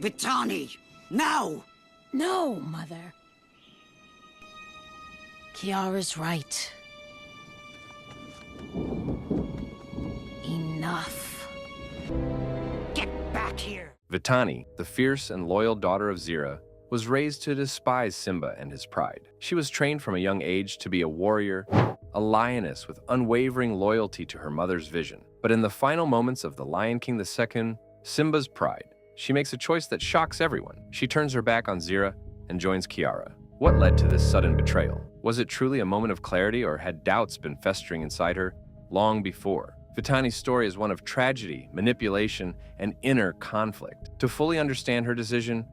Vitani! Now! No, Mother. Kiara's right. Enough. Get back here! Vitani, the fierce and loyal daughter of Zira, was raised to despise Simba and his pride. She was trained from a young age to be a warrior, a lioness with unwavering loyalty to her mother's vision. But in the final moments of The Lion King II, Simba's pride, she makes a choice that shocks everyone. She turns her back on Zira and joins Kiara. What led to this sudden betrayal? Was it truly a moment of clarity, or had doubts been festering inside her long before? Vitani's story is one of tragedy, manipulation, and inner conflict. To fully understand her decision,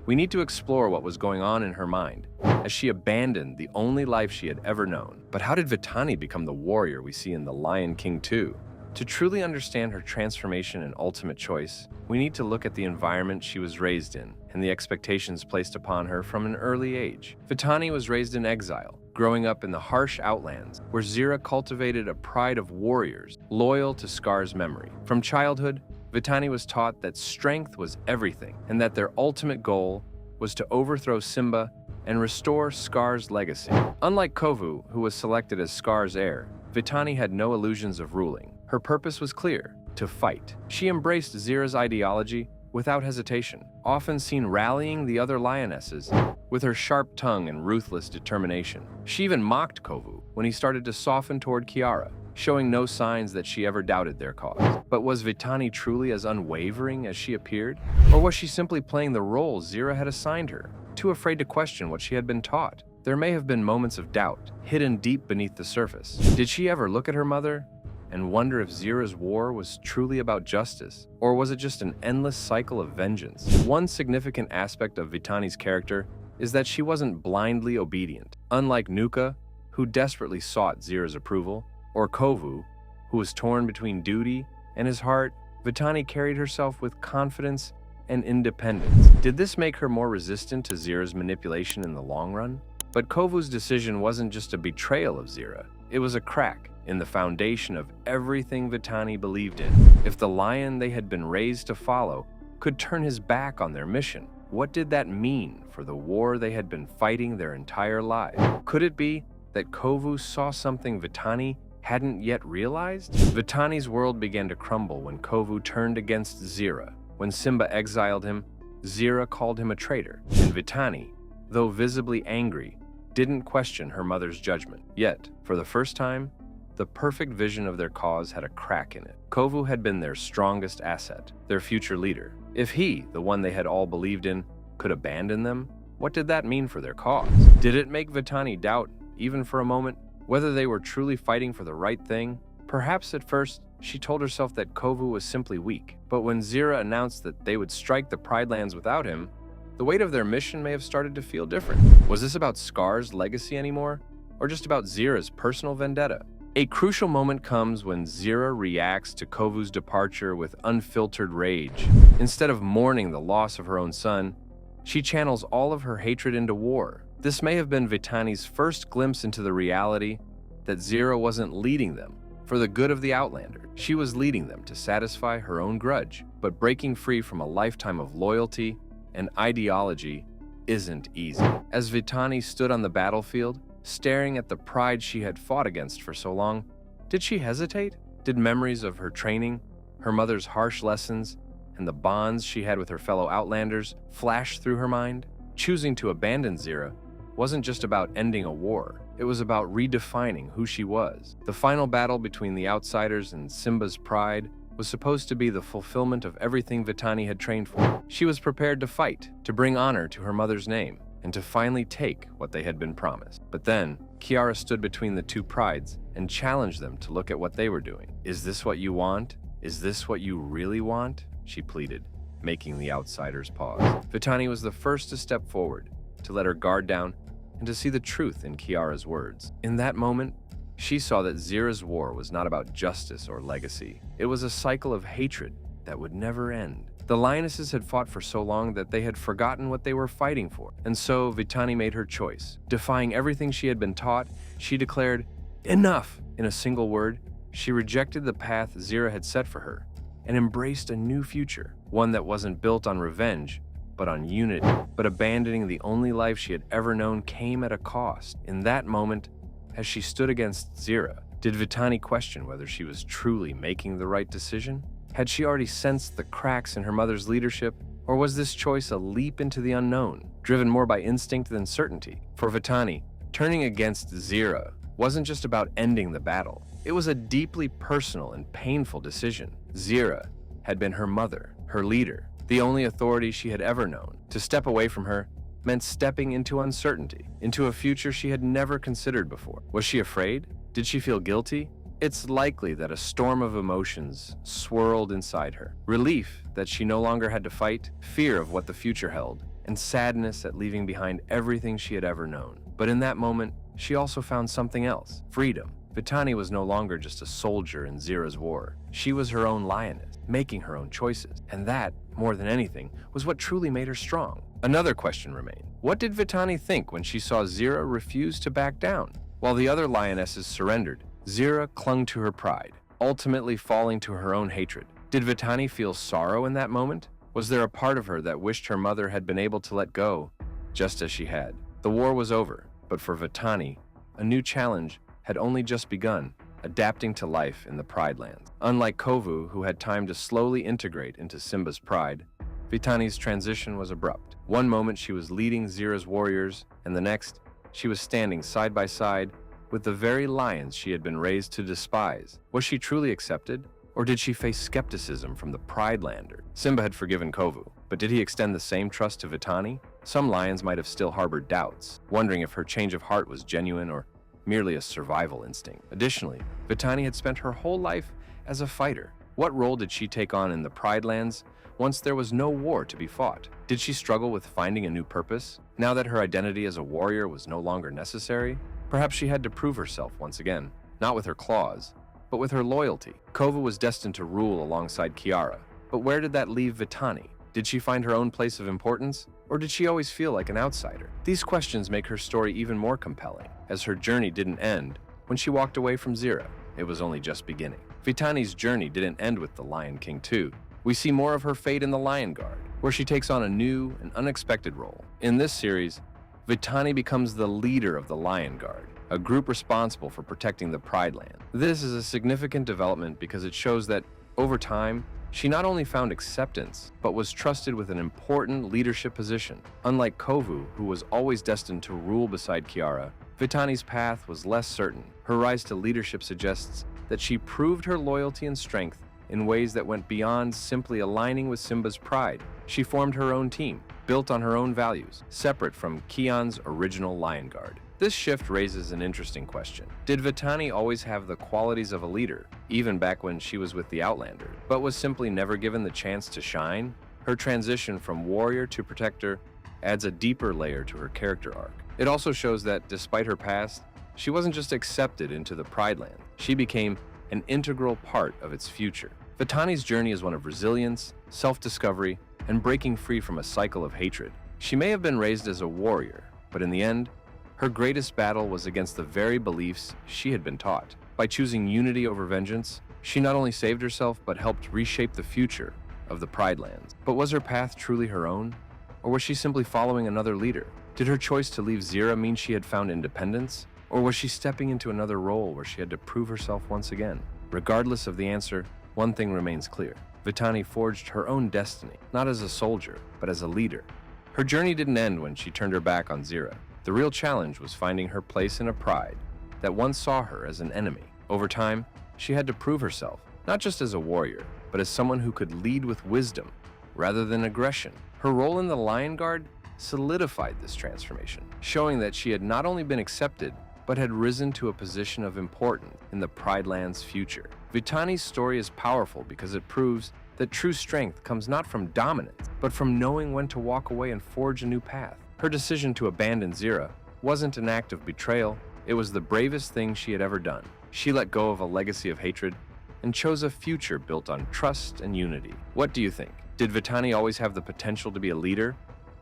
we need to explore what was going on in her mind as she abandoned the only life she had ever known. But how did Vitani become the warrior we see in The Lion King 2? To truly understand her transformation and ultimate choice, we need to look at the environment she was raised in and the expectations placed upon her from an early age. Vitani was raised in exile, growing up in the harsh outlands where Zira cultivated a pride of warriors loyal to Scar's memory. From childhood, Vitani was taught that strength was everything and that their ultimate goal was to overthrow Simba and restore Scar's legacy. Unlike Kovu, who was selected as Scar's heir, Vitani had no illusions of ruling. Her purpose was clear: to fight. She embraced Zira's ideology without hesitation, often seen rallying the other lionesses with her sharp tongue and ruthless determination. She even mocked Kovu when he started to soften toward Kiara, showing no signs that she ever doubted their cause. But was Vitani truly as unwavering as she appeared? Or was she simply playing the role Zira had assigned her, too afraid to question what she had been taught? There may have been moments of doubt, hidden deep beneath the surface. Did she ever look at her mother and wonder if Zira's war was truly about justice, or was it just an endless cycle of vengeance? One significant aspect of Vitani's character is that she wasn't blindly obedient. Unlike Nuka, who desperately sought Zira's approval, or Kovu, who was torn between duty and his heart, Vitani carried herself with confidence and independence. Did this make her more resistant to Zira's manipulation in the long run? But Kovu's decision wasn't just a betrayal of Zira, it was a crack in the foundation of everything Vitani believed in. If the lion they had been raised to follow could turn his back on their mission, what did that mean for the war they had been fighting their entire lives? Could it be that Kovu saw something Vitani hadn't yet realized? Vitani's world began to crumble when Kovu turned against Zira. When Simba exiled him, Zira called him a traitor, and Vitani, though visibly angry, didn't question her mother's judgment. Yet, for the first time, the perfect vision of their cause had a crack in it. Kovu had been their strongest asset, their future leader. If he, the one they had all believed in, could abandon them, what did that mean for their cause? Did it make Vitani doubt, even for a moment, whether they were truly fighting for the right thing? Perhaps at first, she told herself that Kovu was simply weak. But when Zira announced that they would strike the Pride Lands without him, the weight of their mission may have started to feel different. Was this about Scar's legacy anymore, or just about Zira's personal vendetta? A crucial moment comes when Zira reacts to Kovu's departure with unfiltered rage. Instead of mourning the loss of her own son, she channels all of her hatred into war. This may have been Vitani's first glimpse into the reality that Zira wasn't leading them for the good of the Outlander. She was leading them to satisfy her own grudge. But breaking free from a lifetime of loyalty and ideology isn't easy. As Vitani stood on the battlefield, staring at the pride she had fought against for so long, did she hesitate? Did memories of her training, her mother's harsh lessons, and the bonds she had with her fellow Outlanders flash through her mind? Choosing to abandon Zira wasn't just about ending a war, it was about redefining who she was. The final battle between the outsiders and Simba's pride was supposed to be the fulfillment of everything Vitani had trained for. She was prepared to fight, to bring honor to her mother's name, and to finally take what they had been promised. But then, Kiara stood between the two prides and challenged them to look at what they were doing. "Is this what you want? Is this what you really want?" she pleaded, making the outsiders pause. Vitani was the first to step forward, to let her guard down, and to see the truth in Kiara's words. In that moment, she saw that Zira's war was not about justice or legacy. It was a cycle of hatred that would never end. The lionesses had fought for so long that they had forgotten what they were fighting for. And so Vitani made her choice. Defying everything she had been taught, she declared, "Enough!" In a single word, she rejected the path Zira had set for her and embraced a new future, one that wasn't built on revenge, but on unity. But abandoning the only life she had ever known came at a cost. In that moment, as she stood against Zira, did Vitani question whether she was truly making the right decision? Had she already sensed the cracks in her mother's leadership? Or was this choice a leap into the unknown, driven more by instinct than certainty? For Vitani, turning against Zira wasn't just about ending the battle. It was a deeply personal and painful decision. Zira had been her mother, her leader, the only authority she had ever known. To step away from her meant stepping into uncertainty, into a future she had never considered before. Was she afraid? Did she feel guilty? It's likely that a storm of emotions swirled inside her. Relief that she no longer had to fight, fear of what the future held, and sadness at leaving behind everything she had ever known. But in that moment, she also found something else: freedom. Vitani was no longer just a soldier in Zira's war. She was her own lioness, making her own choices. And that, more than anything, was what truly made her strong. Another question remained. What did Vitani think when she saw Zira refuse to back down? While the other lionesses surrendered, Zira clung to her pride, ultimately falling to her own hatred. Did Vitani feel sorrow in that moment? Was there a part of her that wished her mother had been able to let go, just as she had? The war was over, but for Vitani, a new challenge had only just begun, adapting to life in the Pride Lands. Unlike Kovu, who had time to slowly integrate into Simba's pride, Vitani's transition was abrupt. One moment she was leading Zira's warriors, and the next, she was standing side by side with the very lions she had been raised to despise. Was she truly accepted, or did she face skepticism from the Pridelander? Simba had forgiven Kovu, but did he extend the same trust to Vitani? Some lions might have still harbored doubts, wondering if her change of heart was genuine or merely a survival instinct. Additionally, Vitani had spent her whole life as a fighter. What role did she take on in the Pridelands once there was no war to be fought? Did she struggle with finding a new purpose, now that her identity as a warrior was no longer necessary? Perhaps she had to prove herself once again, not with her claws, but with her loyalty. Kovu was destined to rule alongside Kiara, but where did that leave Vitani? Did she find her own place of importance, or did she always feel like an outsider? These questions make her story even more compelling, as her journey didn't end when she walked away from Zira. It was only just beginning. Vitani's journey didn't end with the Lion King 2. We see more of her fate in the Lion Guard, where she takes on a new and unexpected role. In this series, Vitani becomes the leader of the Lion Guard, a group responsible for protecting the Pride Land. This is a significant development because it shows that, over time, she not only found acceptance, but was trusted with an important leadership position. Unlike Kovu, who was always destined to rule beside Kiara, Vitani's path was less certain. Her rise to leadership suggests that she proved her loyalty and strength in ways that went beyond simply aligning with Simba's pride. She formed her own team, built on her own values, separate from Kian's original Lion Guard. This shift raises an interesting question. Did Vitani always have the qualities of a leader, even back when she was with the Outlander, but was simply never given the chance to shine? Her transition from warrior to protector adds a deeper layer to her character arc. It also shows that, despite her past, she wasn't just accepted into the Pride Land. She became an integral part of its future. Vitani's journey is one of resilience, self-discovery, and breaking free from a cycle of hatred. She may have been raised as a warrior, but in the end, her greatest battle was against the very beliefs she had been taught. By choosing unity over vengeance, she not only saved herself but helped reshape the future of the Pride Lands. But was her path truly her own? Or was she simply following another leader? Did her choice to leave Zira mean she had found independence? Or was she stepping into another role where she had to prove herself once again? Regardless of the answer, one thing remains clear. Vitani forged her own destiny, not as a soldier, but as a leader. Her journey didn't end when she turned her back on Zira. The real challenge was finding her place in a pride that once saw her as an enemy. Over time, she had to prove herself, not just as a warrior, but as someone who could lead with wisdom rather than aggression. Her role in the Lion Guard solidified this transformation, showing that she had not only been accepted, but had risen to a position of importance in the Pride Land's future. Vitani's story is powerful because it proves that true strength comes not from dominance, but from knowing when to walk away and forge a new path. Her decision to abandon Zira wasn't an act of betrayal, it was the bravest thing she had ever done. She let go of a legacy of hatred and chose a future built on trust and unity. What do you think? Did Vitani always have the potential to be a leader?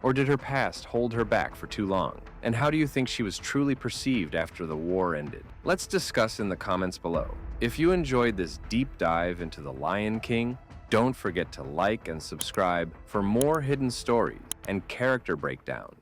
Or did her past hold her back for too long? And how do you think she was truly perceived after the war ended? Let's discuss in the comments below. If you enjoyed this deep dive into the Lion King, don't forget to like and subscribe for more hidden stories and character breakdown.